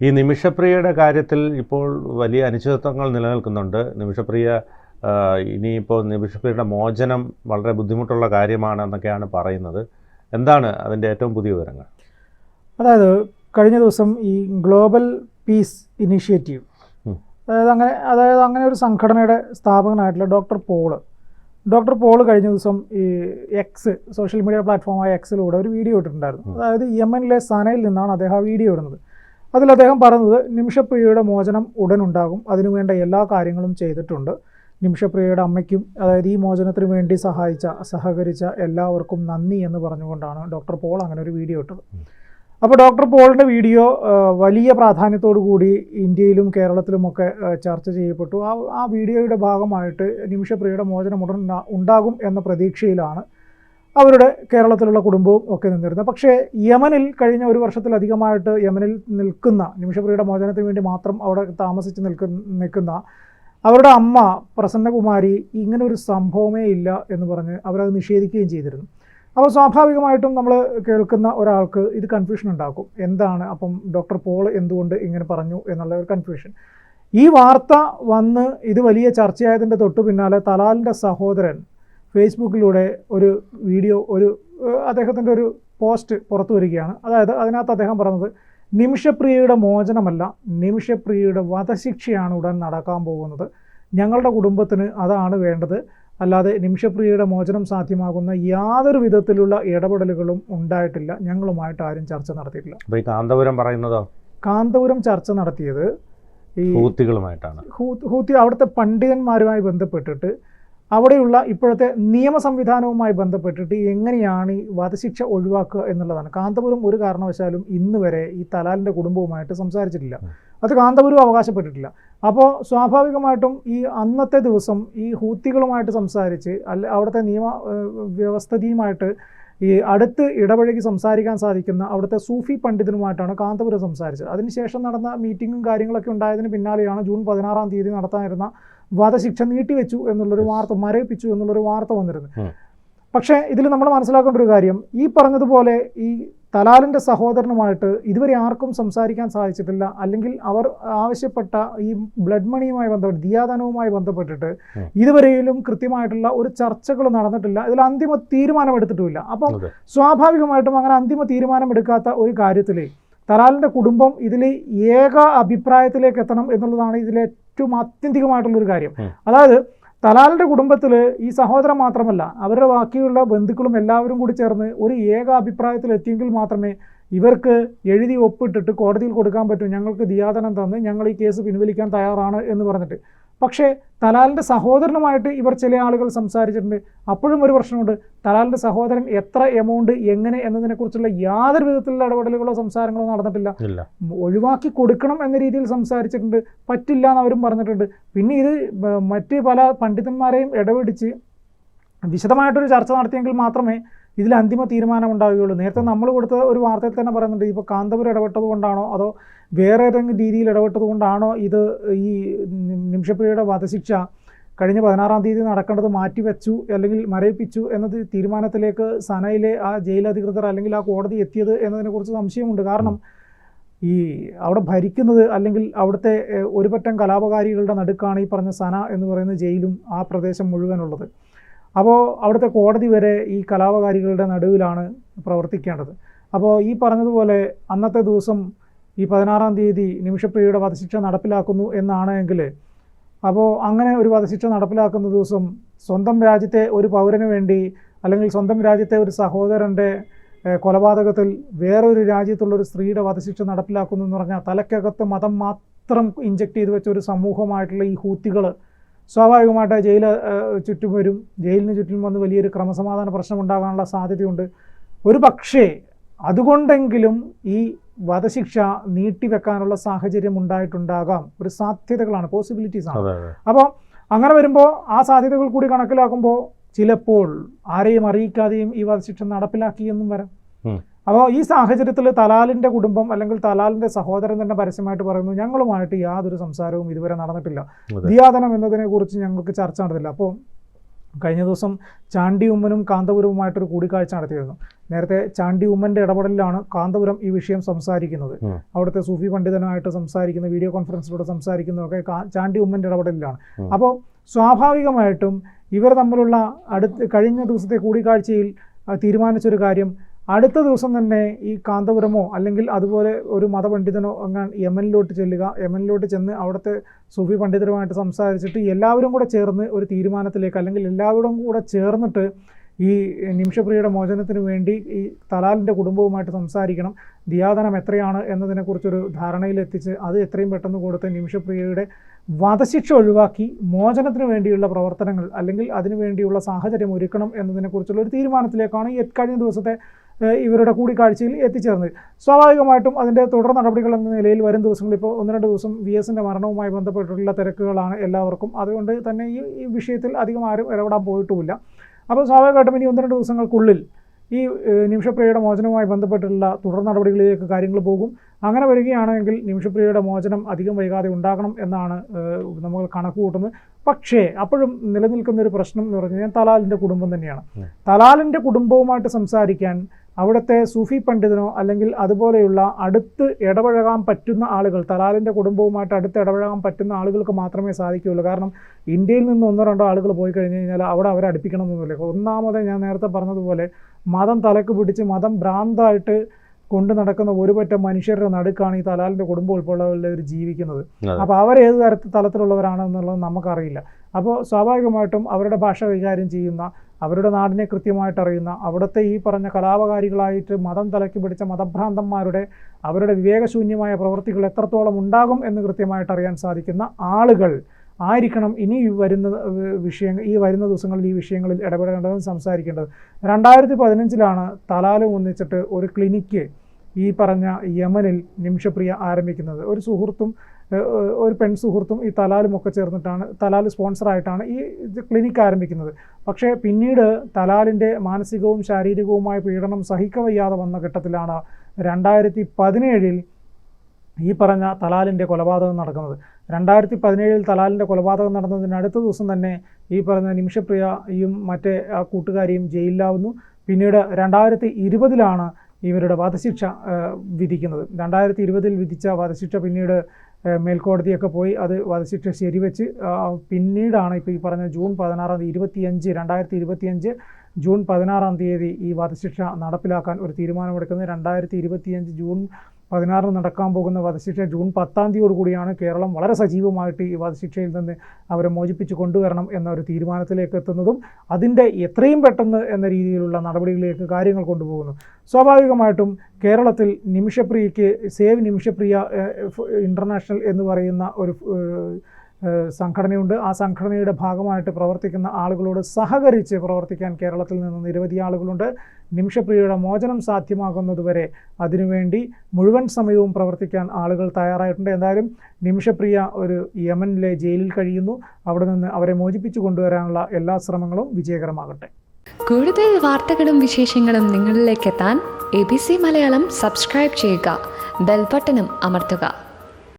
ഈ നിമിഷപ്രിയയുടെ കാര്യത്തിൽ ഇപ്പോൾ വലിയ അനിശ്ചിതത്വങ്ങൾ നിലനിൽക്കുന്നുണ്ട്. നിമിഷപ്രിയ ഇനിയിപ്പോൾ നിമിഷപ്രിയയുടെ മോചനം വളരെ ബുദ്ധിമുട്ടുള്ള കാര്യമാണെന്നൊക്കെയാണ് പറയുന്നത്. എന്താണ് അതിൻ്റെ ഏറ്റവും പുതിയ വിവരങ്ങൾ? അതായത് കഴിഞ്ഞ ദിവസം ഈ ഗ്ലോബൽ പീസ് ഇനീഷ്യേറ്റീവ്, അതായത് അങ്ങനെ ഒരു സംഘടനയുടെ സ്ഥാപകനായിട്ടുള്ള ഡോക്ടർ പോൾ കഴിഞ്ഞ ദിവസം ഈ എക്സ് സോഷ്യൽ മീഡിയ പ്ലാറ്റ്ഫോമായ എക്സിലൂടെ ഒരു വീഡിയോ ഇട്ടിട്ടുണ്ടായിരുന്നു. അതായത് യമനിലെ സനയിൽ നിന്നാണ് അദ്ദേഹം ആ വീഡിയോ ഇടുന്നത്. അതിൽ അദ്ദേഹം പറയുന്നത് നിമിഷപ്രിയയുടെ മോചനം ഉടൻ ഉണ്ടാകും, അതിനുവേണ്ട എല്ലാ കാര്യങ്ങളും ചെയ്തിട്ടുണ്ട്. നിമിഷപ്രിയയുടെ അമ്മയ്ക്കും, അതായത് ഈ മോചനത്തിന് വേണ്ടി സഹകരിച്ച എല്ലാവർക്കും നന്ദി എന്ന് പറഞ്ഞുകൊണ്ടാണ് ഡോക്ടർ പോൾ അങ്ങനെ ഒരു വീഡിയോ ഇട്ടത്. അപ്പോൾ ഡോക്ടർ പോളിൻ്റെ വീഡിയോ വലിയ പ്രാധാന്യത്തോടു കൂടി ഇന്ത്യയിലും കേരളത്തിലുമൊക്കെ ചർച്ച ചെയ്യപ്പെട്ടു. ആ വീഡിയോയുടെ ഭാഗമായിട്ട് നിമിഷപ്രിയയുടെ മോചനം ഉടൻ ഉണ്ടാകും എന്ന പ്രതീക്ഷയിലാണ് അവരുടെ കേരളത്തിലുള്ള കുടുംബവും ഒക്കെ നിന്നിരുന്നത്. പക്ഷേ യമനിൽ കഴിഞ്ഞ ഒരു വർഷത്തിലധികമായിട്ട് യമനിൽ നിൽക്കുന്ന, നിമിഷപ്രിയയുടെ മോചനത്തിന് വേണ്ടി മാത്രം അവിടെ താമസിച്ച് നിൽക്കുന്ന അവരുടെ അമ്മ പ്രസന്നകുമാരി ഇങ്ങനെ ഒരു സംഭവമേ ഇല്ല എന്ന് പറഞ്ഞ് അവരത് നിഷേധിക്കുകയും ചെയ്തിരുന്നു. അപ്പോൾ സ്വാഭാവികമായിട്ടും നമ്മൾ കേൾക്കുന്ന ഒരാൾക്ക് ഇത് കൺഫ്യൂഷൻ ഉണ്ടാക്കും. എന്താണ് അപ്പം ഡോക്ടർ പോൾ എന്തുകൊണ്ട് ഇങ്ങനെ പറഞ്ഞു എന്നുള്ള ഒരു കൺഫ്യൂഷൻ. ഈ വാർത്ത വന്ന് ഇത് വലിയ ചർച്ചയായതിൻ്റെ തൊട്ടു പിന്നാലെ തലാലിൻ്റെ സഹോദരൻ ഫേസ്ബുക്കിലൂടെ ഒരു വീഡിയോ, അദ്ദേഹത്തിൻ്റെ ഒരു പോസ്റ്റ് പുറത്തു വരികയാണ്. അതായത് അതിനകത്ത് അദ്ദേഹം പറഞ്ഞത് നിമിഷപ്രിയയുടെ മോചനമല്ല, നിമിഷപ്രിയയുടെ വധശിക്ഷയാണ് ഉടൻ നടക്കാൻ പോകുന്നത്. ഞങ്ങളുടെ കുടുംബത്തിന് അതാണ് വേണ്ടത്, അല്ലാതെ നിമിഷപ്രിയയുടെ മോചനം സാധ്യമാകുന്ന യാതൊരു വിധത്തിലുള്ള ഇടപെടലുകളും ഉണ്ടായിട്ടില്ല, ഞങ്ങളുമായിട്ട് ആരും ചർച്ച നടത്തിയിട്ടില്ല. അപ്പോൾ ഈ കാന്തപുരം പറയുന്നതോ? കാന്തപുരം ചർച്ച നടത്തിയത് ഈ ഹൂത്തികളുമായിട്ടാണ്. ഹൂത്തി അവിടുത്തെ പണ്ഡിതന്മാരുമായി ബന്ധപ്പെട്ടിട്ട് അവിടെയുള്ള ഇപ്പോഴത്തെ നിയമ സംവിധാനവുമായി ബന്ധപ്പെട്ടിട്ട് എങ്ങനെയാണ് ഈ വധശിക്ഷ ഒഴിവാക്കുക എന്നുള്ളതാണ്. കാന്തപുരം ഒരു കാരണവശാലും ഇന്ന് വരെ ഈ തലാലിൻ്റെ കുടുംബവുമായിട്ട് സംസാരിച്ചിട്ടില്ല, അത് കാന്തപുരം അവകാശപ്പെട്ടിട്ടില്ല. അപ്പോൾ സ്വാഭാവികമായിട്ടും ഈ അന്നത്തെ ദിവസം ഈ ഹൂത്തികളുമായിട്ട് സംസാരിച്ച് അവിടുത്തെ നിയമ വ്യവസ്ഥിതിയുമായിട്ട് ഈ അടുത്ത് ഇടപഴകി സംസാരിക്കാൻ സാധിക്കുന്ന അവിടുത്തെ സൂഫി പണ്ഡിതനുമായിട്ടാണ് കാന്തപുരം സംസാരിച്ചത്. അതിനുശേഷം നടന്ന മീറ്റിങ്ങും കാര്യങ്ങളൊക്കെ ഉണ്ടായതിന് പിന്നാലെയാണ് ജൂൺ 16-ാം തീയതി നടത്താനിരുന്ന വധശിക്ഷ നീട്ടിവെച്ചു എന്നുള്ളൊരു വാർത്ത, മരവിപ്പിച്ചു എന്നുള്ളൊരു വാർത്ത വന്നിരുന്നു. പക്ഷേ ഇതിൽ നമ്മൾ മനസ്സിലാക്കേണ്ട ഒരു കാര്യം, ഈ പറഞ്ഞതുപോലെ ഈ തലാലിൻ്റെ സഹോദരനുമായിട്ട് ഇതുവരെ ആർക്കും സംസാരിക്കാൻ സാധിച്ചിട്ടില്ല, അല്ലെങ്കിൽ അവർ ആവശ്യപ്പെട്ട ഈ ബ്ലഡ് മണിയുമായി ബന്ധപ്പെട്ട് ദിയാദാനവുമായി ബന്ധപ്പെട്ടിട്ട് ഇതുവരെയും കൃത്യമായിട്ടുള്ള ഒരു ചർച്ചകൾ നടന്നിട്ടില്ല, ഇതിൽ അന്തിമ തീരുമാനമെടുത്തിട്ടുമില്ല. അപ്പം സ്വാഭാവികമായിട്ടും അങ്ങനെ അന്തിമ തീരുമാനമെടുക്കാത്ത ഒരു കാര്യത്തിൽ തലാലിൻ്റെ കുടുംബം ഇതിൽ ഏക അഭിപ്രായത്തിലേക്ക് എത്തണം എന്നുള്ളതാണ് ഇതിലെ ഏറ്റവും ആത്യന്തികമായിട്ടുള്ളൊരു കാര്യം. അതായത് തലാലിൻ്റെ കുടുംബത്തിൽ ഈ സഹോദരൻ മാത്രമല്ല, അവരുടെ ബാക്കിയുള്ള ബന്ധുക്കളും എല്ലാവരും കൂടി ചേർന്ന് ഒരു ഏക അഭിപ്രായത്തിൽ എത്തിയെങ്കിൽ മാത്രമേ ഇവർക്ക് എഴുതി ഒപ്പിട്ടിട്ട് കോടതിയിൽ കൊടുക്കാൻ പറ്റും, ഞങ്ങൾക്ക് ദിയാദനം തന്ന് ഞങ്ങൾ ഈ കേസ് പിൻവലിക്കാൻ തയ്യാറാണ് എന്ന് പറഞ്ഞിട്ട്. പക്ഷേ തലാലിൻ്റെ സഹോദരനുമായിട്ട് ഇവർ ചില ആളുകൾ സംസാരിച്ചിട്ടുണ്ട്. അപ്പോഴും ഒരു പ്രശ്നമുണ്ട്, തലാലിൻ്റെ സഹോദരൻ എത്ര എമൗണ്ട് എങ്ങനെ എന്നതിനെക്കുറിച്ചുള്ള യാതൊരു വിധത്തിലുള്ള ഇടപെടലുകളോ സംസാരങ്ങളോ നടന്നിട്ടില്ല. ഒഴിവാക്കി കൊടുക്കണം എന്ന രീതിയിൽ സംസാരിച്ചിട്ടുണ്ട്, പറ്റില്ല എന്ന് അവരും പറഞ്ഞിട്ടുണ്ട്. പിന്നെ ഇത് മറ്റ് പല പണ്ഡിതന്മാരെയും ഇടപെടിച്ച് വിശദമായിട്ടൊരു ചർച്ച നടത്തിയെങ്കിൽ മാത്രമേ ഇതിൽ അന്തിമ തീരുമാനം ഉണ്ടാവുകയുള്ളൂ. നേരത്തെ നമ്മൾ കൊടുത്ത ഒരു വാർത്തയിൽ തന്നെ പറയുന്നുണ്ട്, ഇപ്പോൾ കാന്തപുരം ഇടപെട്ടത് കൊണ്ടാണോ അതോ വേറെ ഏതെങ്കിലും രീതിയിൽ ഇടപെട്ടത് കൊണ്ടാണോ ഇത് ഈ നിമിഷപ്രിയയുടെ വധശിക്ഷ കഴിഞ്ഞ 16-ാം തീയതി നടക്കേണ്ടത് മാറ്റിവെച്ചു അല്ലെങ്കിൽ മരവിപ്പിച്ചു എന്നത് തീരുമാനത്തിലേക്ക് സനയിലെ ആ ജയിലധികൃതർ അല്ലെങ്കിൽ ആ കോടതി എത്തിയത് എന്നതിനെക്കുറിച്ച് സംശയമുണ്ട്. കാരണം ഈ അവിടെ ഭരിക്കുന്നത് അല്ലെങ്കിൽ അവിടുത്തെ ഒരുപറ്റം കലാപകാരികളുടെ നടുക്കാണ് ഈ പറഞ്ഞ സന എന്ന് പറയുന്ന ജയിലും ആ പ്രദേശം മുഴുവനുള്ളത്. അപ്പോൾ അവിടുത്തെ കോടതി വരെ ഈ കലാപകാരികളുടെ നടുവിലാണ് പ്രവർത്തിക്കേണ്ടത്. അപ്പോൾ ഈ പറഞ്ഞതുപോലെ അന്നത്തെ ദിവസം ഈ 16-ാം തീയതി നിമിഷപ്രിയയുടെ വധശിക്ഷ നടപ്പിലാക്കുന്നു എന്നാണ് എങ്കിൽ, അപ്പോൾ അങ്ങനെ ഒരു വധശിക്ഷ നടപ്പിലാക്കുന്ന ദിവസം സ്വന്തം രാജ്യത്തെ ഒരു പൗരന് വേണ്ടി അല്ലെങ്കിൽ സ്വന്തം രാജ്യത്തെ ഒരു സഹോദരൻ്റെ കൊലപാതകത്തിൽ വേറൊരു രാജ്യത്തുള്ളൊരു സ്ത്രീയുടെ വധശിക്ഷ നടപ്പിലാക്കുന്നു എന്ന് പറഞ്ഞാൽ തലയ്ക്കകത്ത് മതം മാത്രം ഇഞ്ചക്ട് ചെയ്ത് വെച്ച ഒരു സമൂഹമായിട്ടുള്ള ഈ ഹൂത്തികൾ സ്വാഭാവികമായിട്ട് ചുറ്റും വരും. ജയിലിന് ചുറ്റും വന്ന് വലിയൊരു ക്രമസമാധാന പ്രശ്നം ഉണ്ടാകാനുള്ള സാധ്യതയുണ്ട്. ഒരു പക്ഷേ അതുകൊണ്ടെങ്കിലും ഈ വധശിക്ഷ നീട്ടിവെക്കാനുള്ള സാഹചര്യം ഉണ്ടായിട്ടുണ്ടാകാം. ഒരു സാധ്യതകളാണ്, പോസിബിലിറ്റീസ് ആണ്. അപ്പോൾ അങ്ങനെ വരുമ്പോൾ ആ സാധ്യതകൾ കൂടി കണക്കിലാക്കുമ്പോൾ ചിലപ്പോൾ ആരെയും അറിയിക്കാതെയും ഈ വധശിക്ഷ നടപ്പിലാക്കിയെന്നും വരാം. അപ്പോൾ ഈ സാഹചര്യത്തിൽ തലാലിൻ്റെ കുടുംബം അല്ലെങ്കിൽ തലാലിൻ്റെ സഹോദരൻ തന്നെ പരസ്യമായിട്ട് പറയുന്നു, ഞങ്ങളുമായിട്ട് യാതൊരു സംസാരവും ഇതുവരെ നടന്നിട്ടില്ല, ദിയാദനം എന്നതിനെക്കുറിച്ച് ഞങ്ങൾക്ക് ചർച്ച നടന്നില്ല. അപ്പോൾ കഴിഞ്ഞ ദിവസം ചാണ്ടി ഉമ്മനും കാന്തപുരവുമായിട്ടൊരു കൂടിക്കാഴ്ച നടത്തിയിരുന്നു. നേരത്തെ ചാണ്ടി ഉമ്മൻ്റെ ഇടപെടലിലാണ് കാന്തപുരം ഈ വിഷയം സംസാരിക്കുന്നത്. അവിടുത്തെ സൂഫി പണ്ഡിതനുമായിട്ട് സംസാരിക്കുന്ന, വീഡിയോ കോൺഫറൻസിലൂടെ സംസാരിക്കുന്നതൊക്കെ ചാണ്ടി ഉമ്മൻ്റെ ഇടപെടലിലാണ്. അപ്പോൾ സ്വാഭാവികമായിട്ടും ഇവർ തമ്മിലുള്ള കഴിഞ്ഞ ദിവസത്തെ കൂടിക്കാഴ്ചയിൽ തീരുമാനിച്ചൊരു കാര്യം, അടുത്ത ദിവസം തന്നെ ഈ കാന്തപുരമോ അല്ലെങ്കിൽ അതുപോലെ ഒരു മതപണ്ഡിതനോ അങ്ങനെ യമനിലോട്ട് ചെല്ലുക, യമനിലോട്ട് ചെന്ന് അവിടുത്തെ സൂഫി പണ്ഡിതരുമായിട്ട് സംസാരിച്ചിട്ട് എല്ലാവരും കൂടെ ചേർന്ന് ഒരു തീരുമാനത്തിലേക്ക്, അല്ലെങ്കിൽ എല്ലാവരും കൂടെ ചേർന്നിട്ട് ഈ നിമിഷപ്രിയയുടെ മോചനത്തിന് വേണ്ടി ഈ തലാലിൻ്റെ കുടുംബവുമായിട്ട് സംസാരിക്കണം, ദിയാധനം എത്രയാണ് എന്നതിനെക്കുറിച്ചൊരു ധാരണയിലെത്തിച്ച് അത് എത്രയും പെട്ടെന്ന് കൊടുത്ത് നിമിഷപ്രിയയുടെ വധശിക്ഷ ഒഴിവാക്കി മോചനത്തിന് വേണ്ടിയുള്ള പ്രവർത്തനങ്ങൾ അല്ലെങ്കിൽ അതിനുവേണ്ടിയുള്ള സാഹചര്യം ഒരുക്കണം എന്നതിനെക്കുറിച്ചുള്ള ഒരു തീരുമാനത്തിലേക്കാണ് ഈ കഴിഞ്ഞ ദിവസത്തെ ഇവരുടെ കൂടിക്കാഴ്ചയിൽ എത്തിച്ചേർന്നത്. സ്വാഭാവികമായിട്ടും അതിൻ്റെ തുടർ നടപടികൾ എന്ന നിലയിൽ വരും ദിവസങ്ങളിൽ ഇപ്പോൾ 1-2 ദിവസം VS-ൻ്റെ മരണവുമായി ബന്ധപ്പെട്ടിട്ടുള്ള തിരക്കുകളാണ് എല്ലാവർക്കും. അതുകൊണ്ട് തന്നെ ഈ വിഷയത്തിൽ അധികം ആരും ഇടപെടാൻ പോയിട്ടുമില്ല. അപ്പോൾ സ്വാഭാവികമായിട്ടും ഇനി 1-2 ദിവസങ്ങൾക്കുള്ളിൽ ഈ നിമിഷപ്രിയയുടെ മോചനവുമായി ബന്ധപ്പെട്ടുള്ള തുടർ നടപടികളിലേക്ക് കാര്യങ്ങൾ പോകും. അങ്ങനെ വരികയാണെങ്കിൽ നിമിഷപ്രിയയുടെ മോചനം അധികം വൈകാതെ ഉണ്ടാകണം എന്നാണ് നമ്മൾ കണക്ക് കൂട്ടുന്നത്. പക്ഷേ അപ്പോഴും നിലനിൽക്കുന്ന ഒരു പ്രശ്നം എന്ന് പറഞ്ഞു കഴിഞ്ഞാൽ തലാലിൻ്റെ കുടുംബം തന്നെയാണ്. തലാലിൻ്റെ കുടുംബവുമായിട്ട് സംസാരിക്കാൻ അവിടുത്തെ സൂഫി പണ്ഡിതനോ അല്ലെങ്കിൽ അതുപോലെയുള്ള അടുത്ത് ഇടപഴകാൻ പറ്റുന്ന ആളുകൾ, തലാലിൻ്റെ കുടുംബവുമായിട്ട് അടുത്ത് ഇടപഴകാൻ പറ്റുന്ന ആളുകൾക്ക് മാത്രമേ സാധിക്കുകയുള്ളൂ. കാരണം ഇന്ത്യയിൽ നിന്ന് 1-2 ആളുകൾ പോയി കഴിഞ്ഞ് കഴിഞ്ഞാൽ അവിടെ അവരെ അടുപ്പിക്കണമെന്നില്ല. ഒന്നാമത് ഞാൻ നേരത്തെ പറഞ്ഞതുപോലെ മതം തലക്ക് പിടിച്ച് മതം ഭ്രാന്തായിട്ട് കൊണ്ട് നടക്കുന്ന ഒരുപറ്റം മനുഷ്യരുടെ നടുക്കാണ് ഈ തലാലിൻ്റെ കുടുംബം ഉൾപ്പെടെയുള്ളവർ ജീവിക്കുന്നത്. അപ്പോൾ അവരേത് തലത്തിലുള്ളവരാണെന്നുള്ളത് നമുക്കറിയില്ല. അപ്പോൾ സ്വാഭാവികമായിട്ടും അവരുടെ ഭാഷ കൈകാര്യം ചെയ്യുന്ന, അവരുടെ നാടിനെ കൃത്യമായിട്ട് അറിയുന്ന, അവിടുത്തെ ഈ പറഞ്ഞ കലാപകാരികളായിട്ട് മതം തലയ്ക്ക് പിടിച്ച മതഭ്രാന്തന്മാരുടെ അവരുടെ വിവേകശൂന്യമായ പ്രവൃത്തികൾ എത്രത്തോളം ഉണ്ടാകും എന്ന് കൃത്യമായിട്ട് അറിയാൻ സാധിക്കുന്ന ആളുകൾ ആയിരിക്കണം ഇനി ഈ വരുന്ന ദിവസങ്ങളിൽ ഈ വിഷയങ്ങളിൽ ഇടപെടേണ്ടതും സംസാരിക്കേണ്ടത്. 2015 തലാലും ഒന്നിച്ചിട്ട് ഒരു ക്ലിനിക്ക് ഈ പറഞ്ഞ യമനിൽ നിമിഷപ്രിയ ആരംഭിക്കുന്നത്. ഒരു സുഹൃത്തും ഒരു പെൺ സുഹൃത്തും ഈ തലാലുമൊക്കെ ചേർന്നിട്ടാണ്, തലാൽ സ്പോൺസറായിട്ടാണ് ഈ ക്ലിനിക്ക് ആരംഭിക്കുന്നത്. പക്ഷേ പിന്നീട് തലാലിൻ്റെ മാനസികവും ശാരീരികവുമായ പീഡനം സഹിക്കവയ്യാതെ വന്ന ഘട്ടത്തിലാണ് 2017 ഈ പറഞ്ഞ തലാലിൻ്റെ കൊലപാതകം നടക്കുന്നത്. 2017 തലാലിൻ്റെ കൊലപാതകം നടന്നതിന് അടുത്ത ദിവസം തന്നെ ഈ പറഞ്ഞ നിമിഷപ്രിയയും മറ്റേ ആ കൂട്ടുകാരിയും ജയിലിലാവുന്നു. പിന്നീട് 2020 ഇവരുടെ വധശിക്ഷ വിധിക്കുന്നത്. 2020 വിധിച്ച വധശിക്ഷ പിന്നീട് മേൽക്കോടതിയൊക്കെ പോയി അത് വധശിക്ഷ ശരിവെച്ച് പിന്നീടാണ് ഇപ്പോൾ ഈ പറഞ്ഞ ജൂൺ 16, 2025 ജൂൺ 16 ഈ വധശിക്ഷ നടപ്പിലാക്കാൻ ഒരു തീരുമാനമെടുക്കുന്നത്. 2025 ജൂൺ 16 നടക്കാൻ പോകുന്ന വധശിക്ഷ ജൂൺ 10 കൂടിയാണ് കേരളം വളരെ സജീവമായിട്ട് ഈ വധശിക്ഷയിൽ നിന്ന് അവരെ മോചിപ്പിച്ച് കൊണ്ടുവരണം എന്ന ഒരു തീരുമാനത്തിലേക്ക് എത്തുന്നതും അതിൻ്റെ എത്രയും പെട്ടെന്ന് എന്ന രീതിയിലുള്ള നടപടികളിലേക്ക് കാര്യങ്ങൾ കൊണ്ടുപോകുന്നു. സ്വാഭാവികമായിട്ടും കേരളത്തിൽ നിമിഷപ്രിയയ്ക്ക് സേവ് നിമിഷപ്രിയ ഇൻ്റർനാഷണൽ എന്ന് പറയുന്ന ഒരു സംഘടനയുണ്ട്. ആ സംഘടനയുടെ ഭാഗമായിട്ട് പ്രവർത്തിക്കുന്ന ആളുകളോട് സഹകരിച്ച് പ്രവർത്തിക്കാൻ കേരളത്തിൽ നിന്ന് നിരവധി ആളുകളുണ്ട്. നിമിഷപ്രിയയുടെ മോചനം സാധ്യമാകുന്നതുവരെ അതിനുവേണ്ടി മുഴുവൻ സമയവും പ്രവർത്തിക്കാൻ ആളുകൾ തയ്യാറായിട്ടുണ്ട്. എന്തായാലും നിമിഷപ്രിയ ഒരു യമനിലെ ജയിലിൽ കഴിയുന്നു. അവിടെ നിന്ന് അവരെ മോചിപ്പിച്ചു കൊണ്ടുവരാനുള്ള എല്ലാ ശ്രമങ്ങളും വിജയകരമാകട്ടെ. കൂടുതൽ വാർത്തകളും വിശേഷങ്ങളും നിങ്ങളിലേക്ക് എത്താൻ ABC മലയാളം സബ്സ്ക്രൈബ് ചെയ്യുക, ബെൽ ബട്ടണും അമർത്തുക.